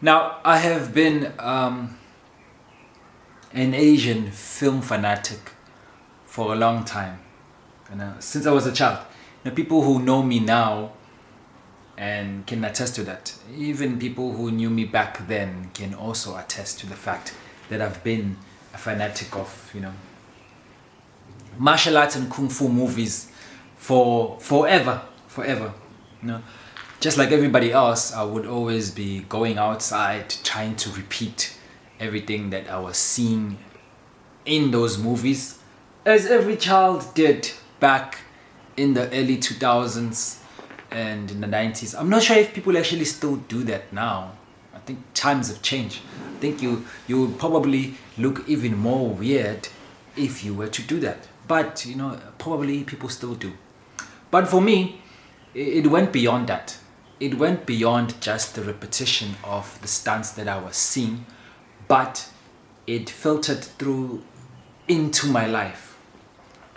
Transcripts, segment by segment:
Now, I have been an Asian film fanatic for a long time, since I was a child. People who know me now and can attest to that. Even people who knew me back then can also attest to the fact that I've been a fanatic of, martial arts and kung fu movies for forever. Just like everybody else, I would always be going outside trying to repeat everything that I was seeing in those movies, as every child did back in the early 2000s and in the 90s. I'm not sure if people actually still do that now. I think times have changed. I think you would probably look even more weird if you were to do that. But, probably people still do. But for me, it went beyond that. It went beyond just the repetition of the stunts that I was seeing, but it filtered through into my life.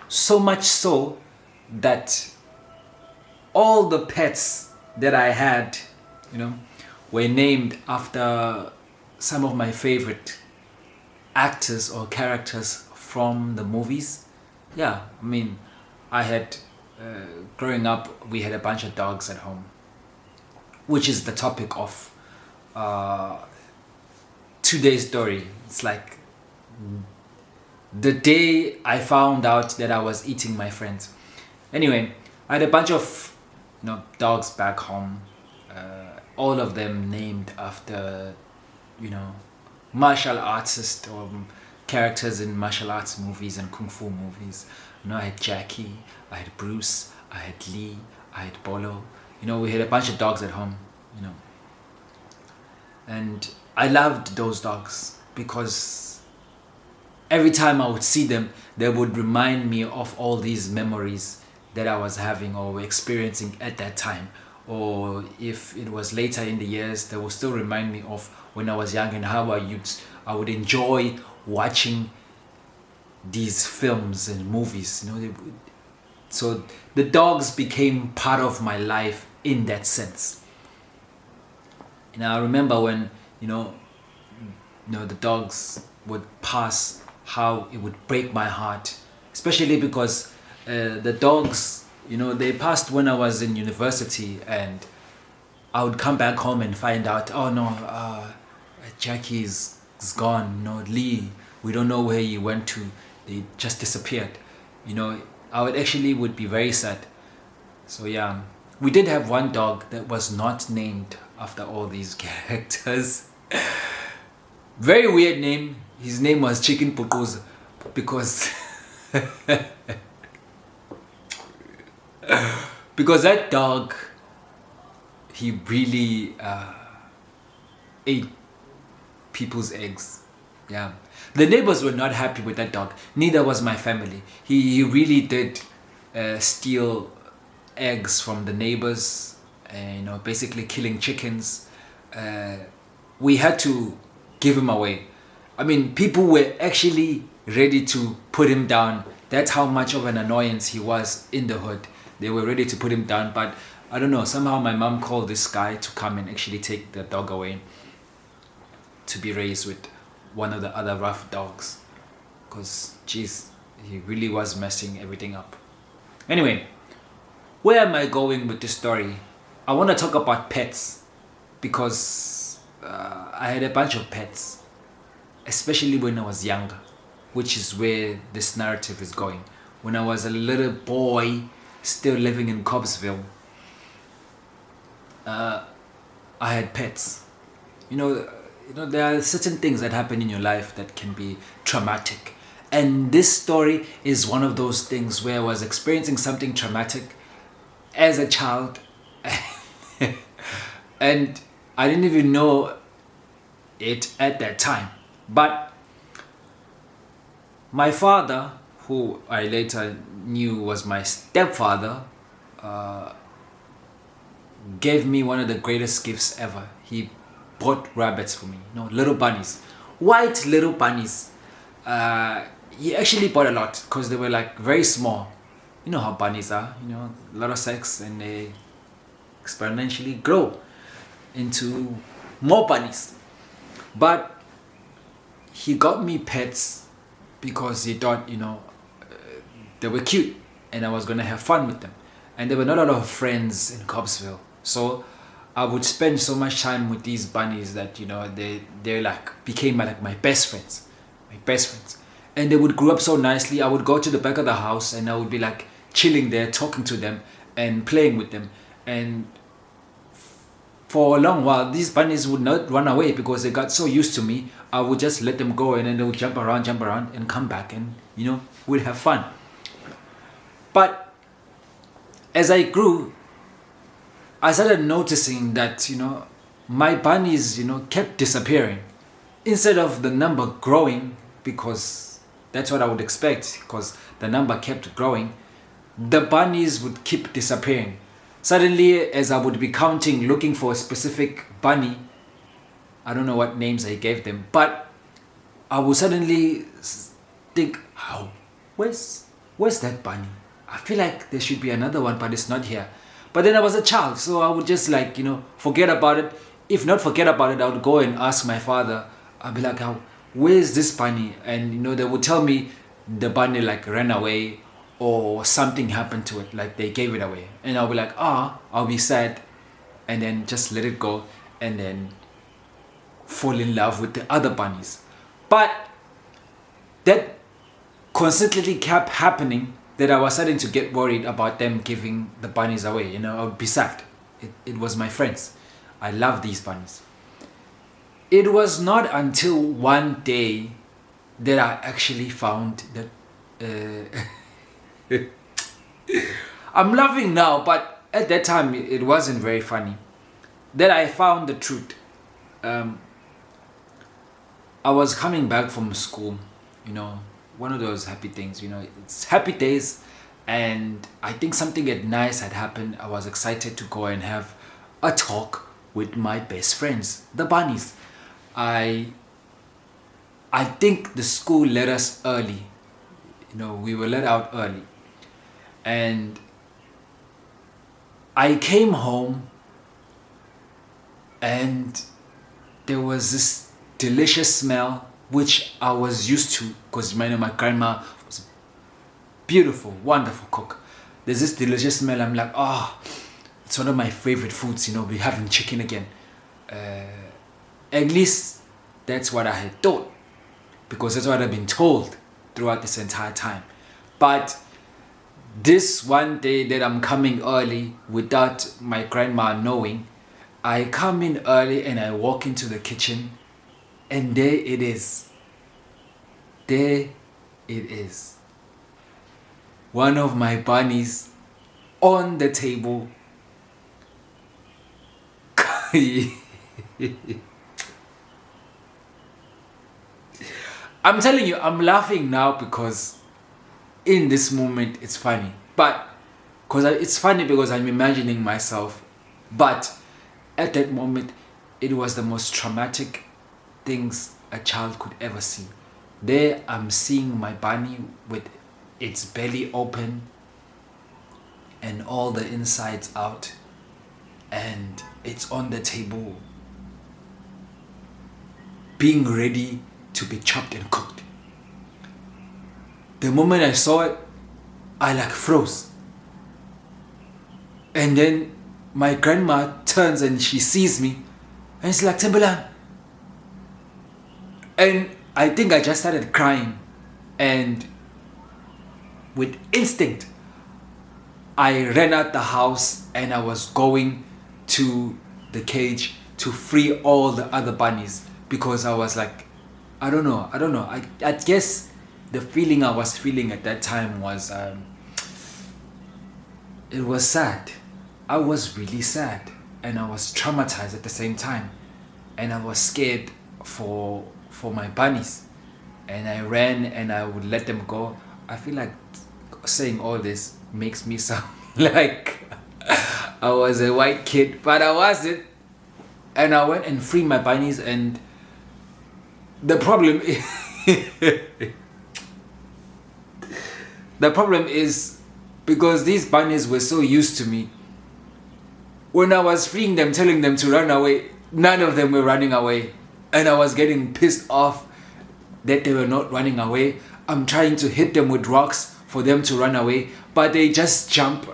So much so that all the pets that I had, were named after some of my favorite actors or characters from the movies. Yeah, I had, growing up, we had a bunch of dogs at home, which is the topic of today's story. It's like the day I found out that I was eating my friends. Anyway, I had a bunch of dogs back home, all of them named after martial artists or characters in martial arts movies and kung fu movies. I had Jackie, I had Bruce, I had Lee, I had Bolo. We had a bunch of dogs at home, and I loved those dogs because every time I would see them, they would remind me of all these memories that I was having or experiencing at that time. Or if it was later in the years, they will still remind me of when I was young and how I would enjoy watching these films and movies. So the dogs became part of my life in that sense. And I remember when the dogs would pass, how it would break my heart, especially because the dogs, they passed when I was in university, and I would come back home and find out, oh no, Jackie is gone. Lee, we don't know where he went to. They just disappeared. I would be very sad. So yeah, we did have one dog that was not named after all these characters. Very weird name. His name was Chicken Pukuza because because that dog, he really ate people's eggs. Yeah, the neighbors were not happy with that dog. Neither was my family. He really did steal eggs from the neighbors, basically killing chickens. We had to give him away. People were actually ready to put him down. That's how much of an annoyance he was in the hood. They were ready to put him down, but I don't know, somehow my mom called this guy to come and actually take the dog away to be raised with one of the other rough dogs, because he really was messing everything up. Anyway, where am I going with this story? I want to talk about pets because I had a bunch of pets, especially when I was younger, which is where this narrative is going. When I was a little boy still living in Cobbsville, I had pets. There are certain things that happen in your life that can be traumatic. And this story is one of those things where I was experiencing something traumatic as a child and I didn't even know it at that time. But my father, who I later knew was my stepfather, gave me one of the greatest gifts ever. He bought rabbits for me, little bunnies, white little bunnies. He actually bought a lot because they were like very small. You know how bunnies are, a lot of sex, and they exponentially grow into more bunnies. But he got me pets because he thought, they were cute and I was gonna have fun with them. And there were not a lot of friends in Cobbsville, so I would spend so much time with these bunnies that they like became like my best friends, and they would grow up so nicely. I would go to the back of the house and I would be like chilling there, talking to them and playing with them. And for a long while, these bunnies would not run away because they got so used to me. I would just let them go, and then they would jump around, and come back, and we'd have fun. But as I grew, I started noticing that my bunnies kept disappearing instead of the number growing, because that's what I would expect, because the number kept growing. The bunnies would keep disappearing. Suddenly, as I would be counting, looking for a specific bunny, I don't know what names I gave them, but I would suddenly think, how? Where's that bunny? I feel like there should be another one, but it's not here. But then I was a child, so I would just forget about it. If not forget about it, I would go and ask my father. I'd be like, where's this bunny? And they would tell me the bunny ran away, or something happened to it, like they gave it away. And I'll be like, I'll be sad, and then just let it go, and then fall in love with the other bunnies. But that constantly kept happening, that I was starting to get worried about them giving the bunnies away. I would be sad. It was my friends. I love these bunnies. It was not until one day that I actually found that I'm laughing now, but at that time it wasn't very funny, that I found the truth. I was coming back from school, one of those happy things, it's happy days, and I think something nice had happened. I was excited to go and have a talk with my best friends, the bunnies. I think the school let us early. We were let out early. And I came home, and there was this delicious smell, which I was used to, because my grandma was a beautiful, wonderful cook. There's this delicious smell. I'm like, it's one of my favorite foods, we're having chicken again. At least that's what I had thought, because that's what I've been told throughout this entire time. But this one day that I'm coming early without my grandma knowing, I come in early and I walk into the kitchen, and there it is. There it is. One of my bunnies on the table. I'm telling you, I'm laughing now because in this moment it's funny. But it's funny because I'm imagining myself. But at that moment, it was the most traumatic things a child could ever see. There I'm seeing my bunny with its belly open and all the insides out, and it's on the table being ready to be chopped and cooked. The moment I saw it, I froze. And then my grandma turns and she sees me, and it's like, Timberland. And I think I just started crying, and with instinct I ran out the house and I was going to the cage to free all the other bunnies, because I was like, I don't know. I guess the feeling I was feeling at that time was it was sad. I was really sad, and I was traumatized at the same time, and I was scared for my bunnies, and I ran and I would let them go. I feel like saying all this makes me sound like I was a white kid, but I wasn't. And I went and freed my bunnies, and the problem is the problem is because these bunnies were so used to me, when I was freeing them, telling them to run away, none of them were running away. And I was getting pissed off that they were not running away. I'm trying to hit them with rocks for them to run away, but they just jump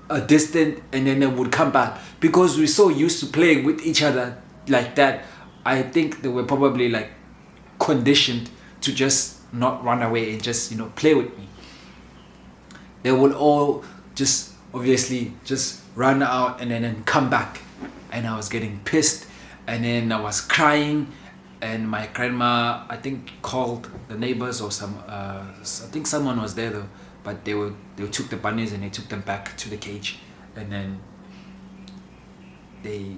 a distance and then they would come back. Because we're so used to playing with each other like that, I think they were probably like conditioned to just not run away and just, play with me. They would all just obviously just run out and then come back. And I was getting pissed, and then I was crying, and my grandma, I think, called the neighbors or I think someone was there though, but they took the bunnies and they took them back to the cage, and then they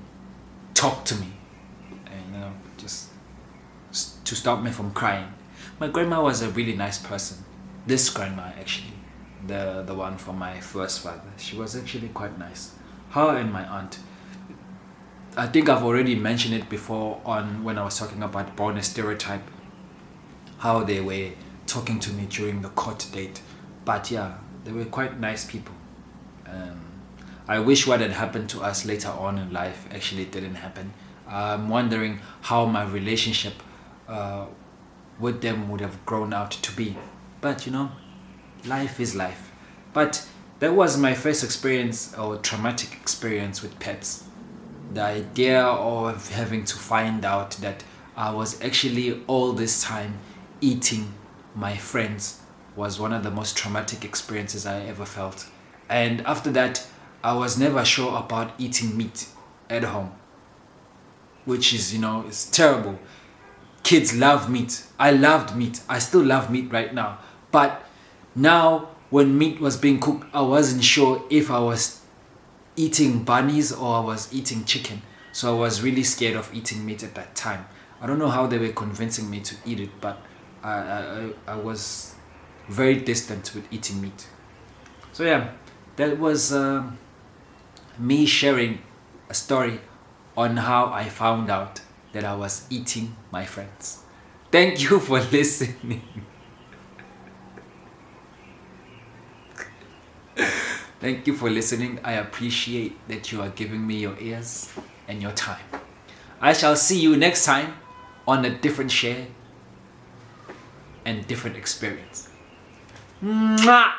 talked to me, and just to stop me from crying. My grandma was a really nice person. This grandma, actually, the one from my first father, she was actually quite nice. Her and my aunt. I think I've already mentioned it before on when I was talking about born stereotype, how they were talking to me during the court date. But yeah, they were quite nice people. I wish what had happened to us later on in life actually didn't happen. I'm wondering how my relationship with them would have grown out to be. But life is life. But that was my first experience or traumatic experience with pets. The idea of having to find out that I was actually all this time eating my friends was one of the most traumatic experiences I ever felt. And after that, I was never sure about eating meat at home, which is, it's terrible. Kids love meat. I loved meat. I still love meat right now. But now, when meat was being cooked, I wasn't sure if I was eating bunnies or I was eating chicken. So I was really scared of eating meat at that time. I don't know how they were convincing me to eat it, but I was very distant with eating meat. So yeah, that was me sharing a story on how I found out that I was eating my friends. Thank you for listening. Thank you for listening. I appreciate that you are giving me your ears and your time. I shall see you next time on a different share and different experience. Mwah!